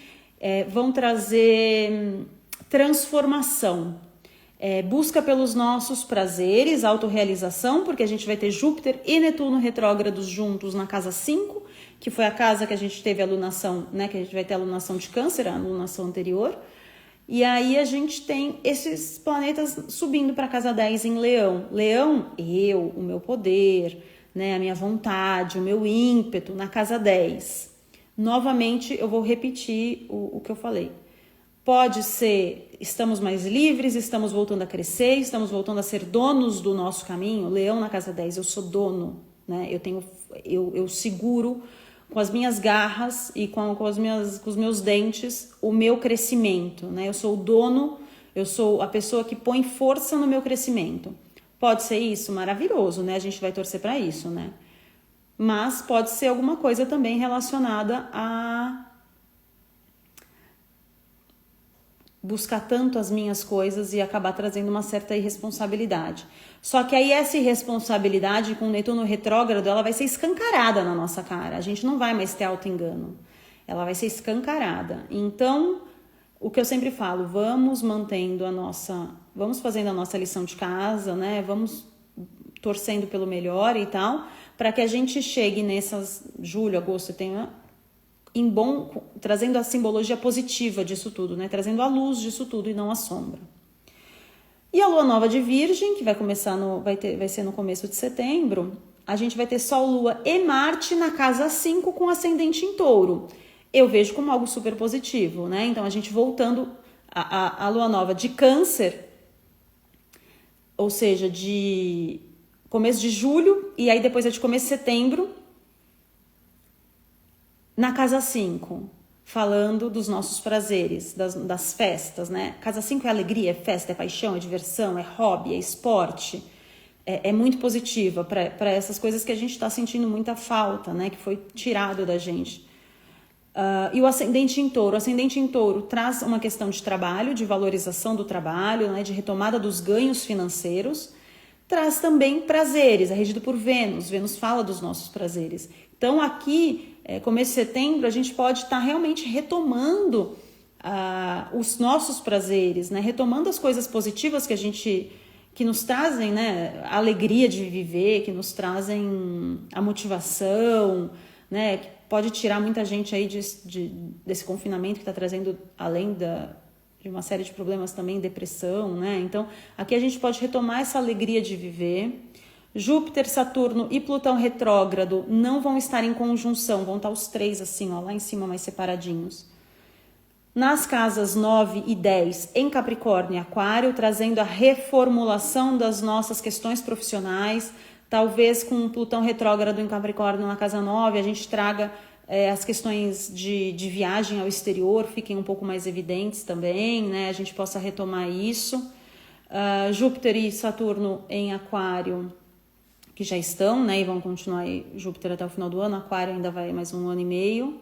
vão trazer transformação, busca pelos nossos prazeres, autorrealização, porque a gente vai ter Júpiter e Netuno retrógrados juntos na casa 5, que foi a casa que a gente teve a lunação, né, que a gente vai ter a lunação de Câncer, a lunação anterior. E aí a gente tem esses planetas subindo para a casa 10 em Leão. Leão, o meu poder, né, a minha vontade, o meu ímpeto na casa 10. Novamente eu vou repetir o que eu falei. Pode ser, estamos mais livres, estamos voltando a crescer, estamos voltando a ser donos do nosso caminho. Leão na casa 10, eu sou dono, né? Eu seguro com as minhas garras e com os meus dentes o meu crescimento, né? Eu sou o dono, eu sou a pessoa que põe força no meu crescimento. Pode ser isso? Maravilhoso, né? A gente vai torcer para isso, né? Mas pode ser alguma coisa também relacionada a buscar tanto as minhas coisas e acabar trazendo uma certa irresponsabilidade. Só que aí essa irresponsabilidade com o Netuno retrógrado, ela vai ser escancarada na nossa cara. A gente não vai mais ter auto-engano. Ela vai ser escancarada. Então, o que eu sempre falo, vamos fazendo a nossa lição de casa, né? Vamos torcendo pelo melhor e tal, para que a gente chegue nessas julho, agosto, trazendo a simbologia positiva disso tudo, né? Trazendo a luz disso tudo e não a sombra. E a Lua Nova de Virgem, que vai ser no começo de setembro, a gente vai ter Sol, Lua e Marte na casa 5 com ascendente em Touro. Eu vejo como algo super positivo, né? Então a gente voltando a Lua Nova de Câncer, ou seja, de começo de julho, e aí depois é de começo de setembro, na casa 5, falando dos nossos prazeres, das festas, né? Casa 5 é alegria, é festa, é paixão, é diversão, é hobby, é esporte. É muito positiva para essas coisas que a gente está sentindo muita falta, né? Que foi tirado da gente. E o ascendente em Touro. O ascendente em Touro traz uma questão de trabalho, de valorização do trabalho, né? De retomada dos ganhos financeiros. Traz também prazeres, é regido por Vênus. Vênus fala dos nossos prazeres. Então aqui, começo de setembro, a gente pode estar realmente retomando os nossos prazeres, né? Retomando as coisas positivas que nos trazem, né, a alegria de viver, que nos trazem a motivação, né, que pode tirar muita gente aí desse confinamento que está trazendo, além de uma série de problemas também, depressão, né? Então, aqui a gente pode retomar essa alegria de viver. Júpiter, Saturno e Plutão retrógrado não vão estar em conjunção, vão estar os três assim, ó, lá em cima mais separadinhos. Nas casas 9 e 10 em Capricórnio e Aquário, trazendo a reformulação das nossas questões profissionais. Talvez com Plutão retrógrado em Capricórnio na casa 9, a gente traga as questões de viagem ao exterior, fiquem um pouco mais evidentes também, né? A gente possa retomar isso. Júpiter e Saturno em Aquário, que já estão, né? E vão continuar aí, Júpiter até o final do ano, Aquário ainda vai mais um ano e meio,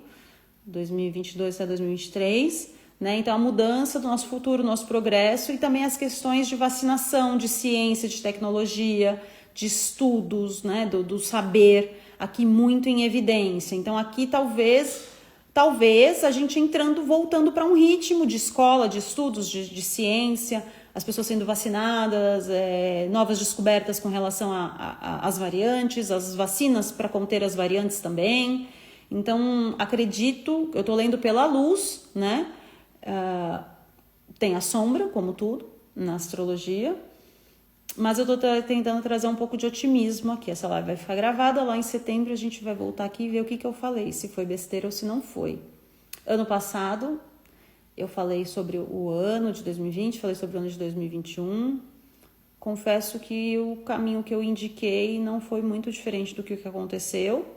2022 até 2023, né? Então a mudança do nosso futuro, nosso progresso, e também as questões de vacinação, de ciência, de tecnologia, de estudos, né? Do saber, aqui muito em evidência. Então aqui talvez a gente voltando para um ritmo de escola, de estudos, de ciência, as pessoas sendo vacinadas, novas descobertas com relação às variantes, as vacinas para conter as variantes também. Então, acredito, eu estou lendo pela luz, né? Tem a sombra, como tudo, na astrologia, mas eu estou tentando trazer um pouco de otimismo aqui. Essa live vai ficar gravada, lá em setembro a gente vai voltar aqui e ver o que eu falei, se foi besteira ou se não foi. Ano passado, eu falei sobre o ano de 2020, falei sobre o ano de 2021. Confesso que o caminho que eu indiquei não foi muito diferente do que aconteceu.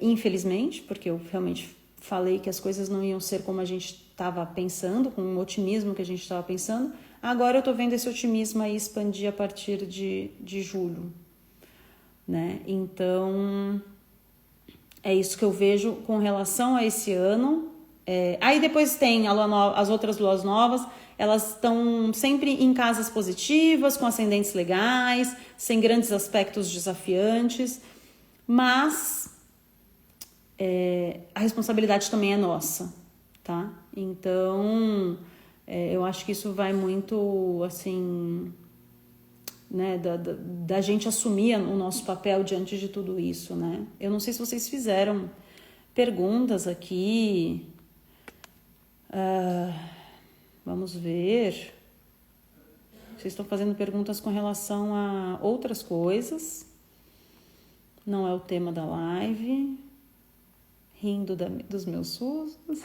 Infelizmente, porque eu realmente falei que as coisas não iam ser como a gente estava pensando, com o otimismo que a gente estava pensando. Agora eu estou vendo esse otimismo aí expandir a partir de julho, né? Então, é isso que eu vejo com relação a esse ano. Aí depois tem as outras luas novas, elas estão sempre em casas positivas, com ascendentes legais, sem grandes aspectos desafiantes, mas a responsabilidade também é nossa, tá? Então, eu acho que isso vai muito, assim, né, da gente assumir o nosso papel diante de tudo isso, né? Eu não sei se vocês fizeram perguntas aqui. Vamos ver. Vocês estão fazendo perguntas com relação a outras coisas. Não é o tema da live. Rindo dos meus sustos.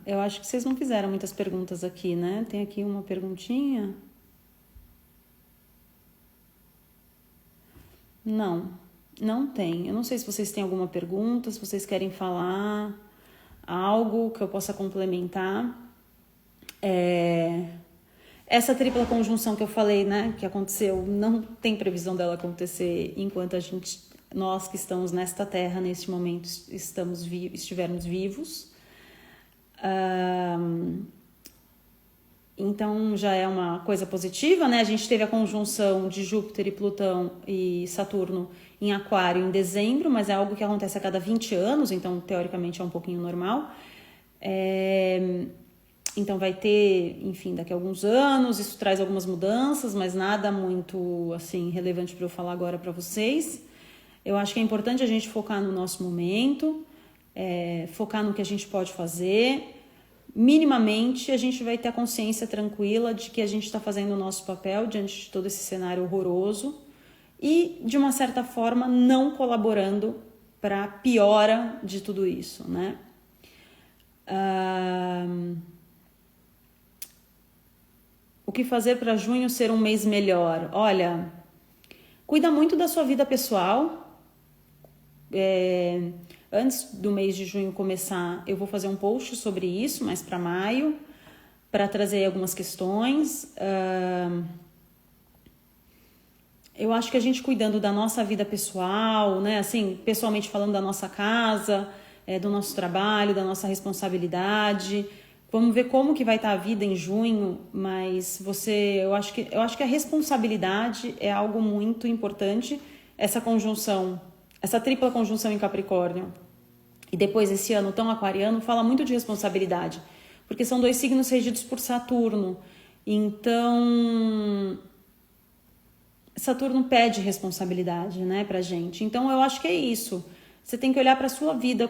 Eu acho que vocês não fizeram muitas perguntas aqui, né? Tem aqui uma perguntinha. Não tem. Eu não sei se vocês têm alguma pergunta, se vocês querem falar algo que eu possa complementar. Essa tripla conjunção que eu falei, né, que aconteceu, não tem previsão dela acontecer enquanto nós que estamos nesta terra, neste momento, estivermos vivos. Então já é uma coisa positiva, né? A gente teve a conjunção de Júpiter e Plutão e Saturno em Aquário em dezembro, mas é algo que acontece a cada 20 anos, então teoricamente é um pouquinho normal. Então vai ter, enfim, daqui a alguns anos, isso traz algumas mudanças, mas nada muito, assim, relevante para eu falar agora para vocês. Eu acho que é importante a gente focar no nosso momento, focar no que a gente pode fazer. Minimamente, a gente vai ter a consciência tranquila de que a gente está fazendo o nosso papel diante de todo esse cenário horroroso e, de uma certa forma, não colaborando para a piora de tudo isso, né? O que fazer para junho ser um mês melhor? Olha, cuida muito da sua vida pessoal. Antes do mês de junho começar, eu vou fazer um post sobre isso, mas para maio, para trazer algumas questões. Eu acho que a gente cuidando da nossa vida pessoal, né? Assim, pessoalmente falando da nossa casa, do nosso trabalho, da nossa responsabilidade. Vamos ver como que vai estar a vida em junho, mas eu acho que a responsabilidade é algo muito importante, essa conjunção, essa tripla conjunção em Capricórnio. e depois esse ano tão aquariano, fala muito de responsabilidade, porque são 2 signos regidos por Saturno. Então, Saturno pede responsabilidade, né, pra gente. Então, eu acho que é isso. Você tem que olhar para sua vida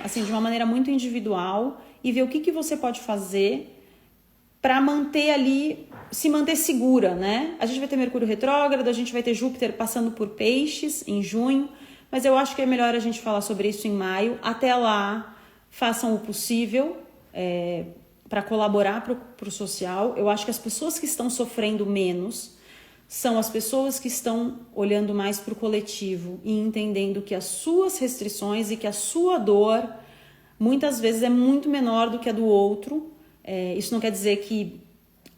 assim, de uma maneira muito individual e ver o que você pode fazer para manter ali, se manter segura, né? A gente vai ter Mercúrio retrógrado, a gente vai ter Júpiter passando por Peixes em junho, mas eu acho que é melhor a gente falar sobre isso em maio. Até lá, façam o possível para colaborar para o social. Eu acho que as pessoas que estão sofrendo menos são as pessoas que estão olhando mais para o coletivo e entendendo que as suas restrições e que a sua dor muitas vezes é muito menor do que a do outro. Isso não quer dizer que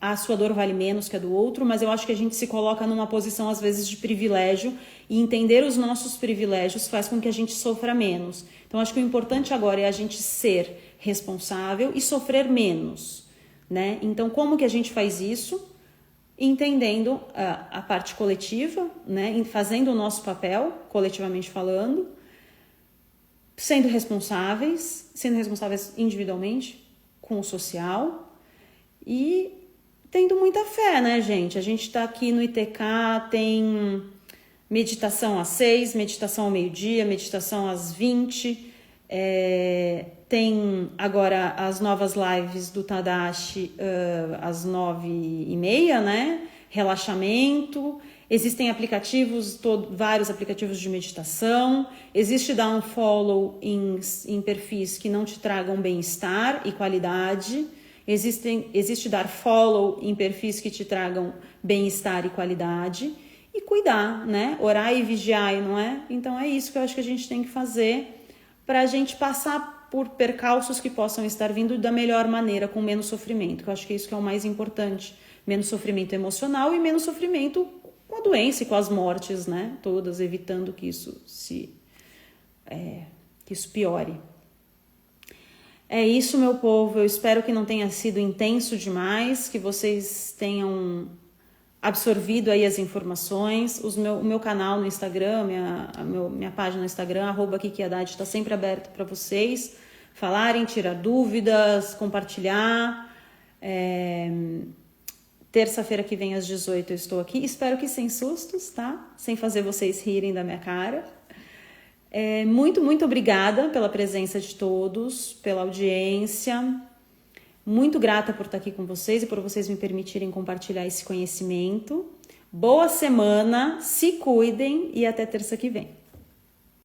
a sua dor vale menos que a do outro, mas eu acho que a gente se coloca numa posição às vezes de privilégio e entender os nossos privilégios faz com que a gente sofra menos. Então acho que o importante agora é a gente ser responsável e sofrer menos, né? Então como que a gente faz isso? Entendendo a parte coletiva, né? Fazendo o nosso papel, coletivamente falando, sendo responsáveis individualmente com o social e tendo muita fé, né, gente? A gente tá aqui no ITK, tem meditação às 6, meditação ao meio-dia, meditação às 20, tem agora as novas lives do Tadashi às 9h30, né? Relaxamento. Existem aplicativos, vários aplicativos de meditação. Existe dar um follow em perfis que não te tragam bem-estar e qualidade. Existe dar follow em perfis que te tragam bem-estar e qualidade. E cuidar, né? Orar e vigiar, não é? Então é isso que eu acho que a gente tem que fazer para a gente passar por percalços que possam estar vindo da melhor maneira, com menos sofrimento. Que eu acho que é isso que é o mais importante. Menos sofrimento emocional e menos sofrimento com a doença e com as mortes, né? Todas, evitando que isso que isso piore. É isso, meu povo. Eu espero que não tenha sido intenso demais, que vocês tenham absorvido aí as informações. O meu canal no Instagram, minha página no Instagram, @KikiHaddad, está sempre aberto para vocês falarem, tirar dúvidas, compartilhar. Terça-feira que vem às 18 eu estou aqui. Espero que sem sustos, tá? Sem fazer vocês rirem da minha cara. Muito, muito obrigada pela presença de todos, pela audiência. Muito grata por estar aqui com vocês e por vocês me permitirem compartilhar esse conhecimento. Boa semana, se cuidem e até terça que vem.